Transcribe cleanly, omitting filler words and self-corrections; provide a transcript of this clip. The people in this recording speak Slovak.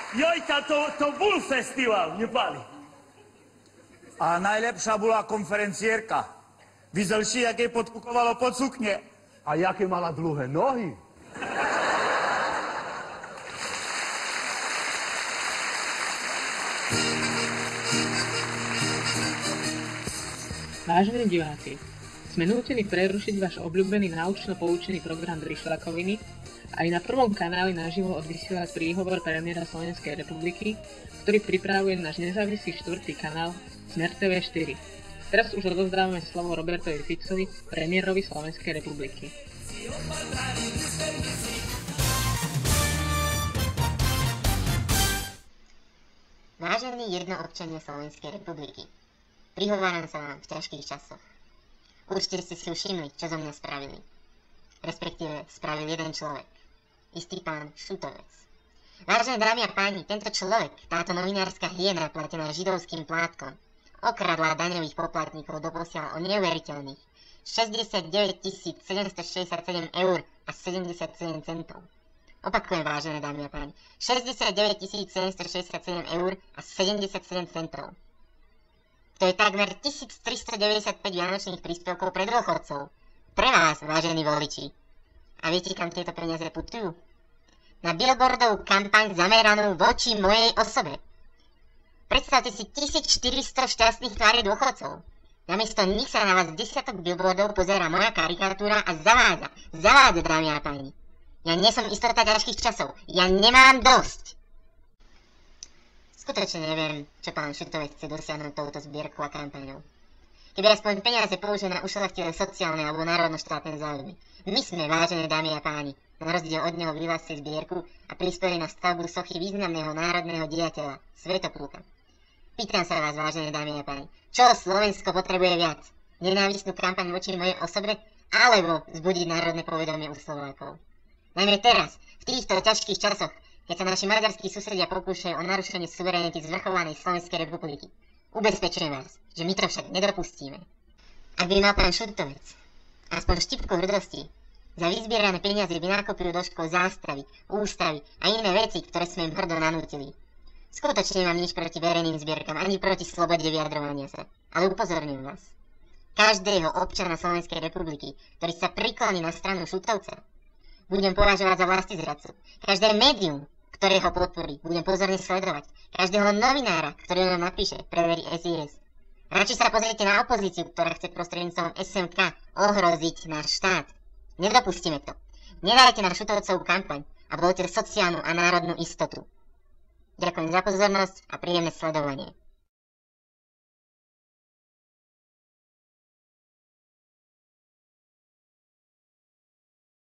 Jojka, to bol festival, nepali. A najlepšia bola konferencierka. Vyzelší, jak jej podpukovalo pod sukne. A jaké mala dlhé nohy. Vážení diváci, sme nútení prerušiť váš obľúbený náučno-poučený program Drišľakoviny a aj na prvom kanáli naživo odvysielať príhovor premiéra Slovenskej republiky, ktorý pripravuje náš nezávislý štvrtý kanál Smer TV4. Teraz už odovzdávame slovo Robertovi Ficovi, premiérovi Slovenskej republiky. Vážení jednoobčania Slovenskej republiky, prihováram sa vám v ťažkých časoch. Určite ste si všimli, čo zo mňa spravili. Respektíve spravil jeden človek. Istý pán Šutovec. Vážené dámy a páni, tento človek, táto novinárska hiena platená židovským plátkom, okradla daňových poplatníkov doposiaľ o neuveriteľných 69 767 eur a 77 centov. Opakujem, vážené dámy a páni, 69 767 eur a 77 centov. To je takmer 1395 vianočných príspevkov pre dôchodcov. Pre vás, vážení voliči. A viete, kam tieto peniaze putujú? Na billboardovú kampaň zameranú voči mojej osobe. Predstavte si 1400 šťastných tvári dôchodcov. Namiesto nich sa na vás desiatok billboardov pozerá moja karikatúra a zavádza, dámy a páni. Ja nie som istota ťažkých časov. Ja nemám dosť. Skutočne neviem, čo pán Šutovec chce dosiahnuť touto zbierkou a kampaňou. Keby aspoň peniaze použil na ušľachtilé sociálne alebo národno-štátne záujmy. My sme, vážené dámy a páni, na rozdiel od neho vyhlásili zbierku a prispeli na stavbu sochy významného národného diateľa, Svätopluka. Pýtam sa vás, vážené dámy a páni, čo Slovensko potrebuje viac? Nenávistnú kampaň voči mojej osobe, alebo vzbudiť národné povedomie u Slovákov? Najmä teraz, v týchto ťažkých časoch, keď sa naši maďarskí susedia pokúšajú o narušenie suverenity zvrchovanej Slovenskej republiky. Ubezpečujem vás, že my to však nedopustíme. Ak by mal pán Šutovec aspoň štipku hrdosti, za vyzbierané peniaze by nakopil do škôl zástavy, ústavy a iné veci, ktoré sme im hrdo nanútili. Skutočne mám nič proti verejným zbierkam, ani proti slobode vyjadrovania sa. Ale upozorňujem vás. Každého občana Slovenskej republiky, ktorý sa prikloní na stranu Šutovca, budem považovať za vlastizradcu. Každé médium, ktoré ho podporí, budem pozorne sledovať. Každého novinára, ktorý ho napíše, preverí SIS. Radšej sa pozrite na opozíciu, ktorá chce prostredníctvom SMK ohroziť náš štát. Nedopustíme to. Nedajte na Šutovcovú kampaň a voľte sociálnu a národnú istotu. Ďakujem za pozornosť a príjemné sledovanie.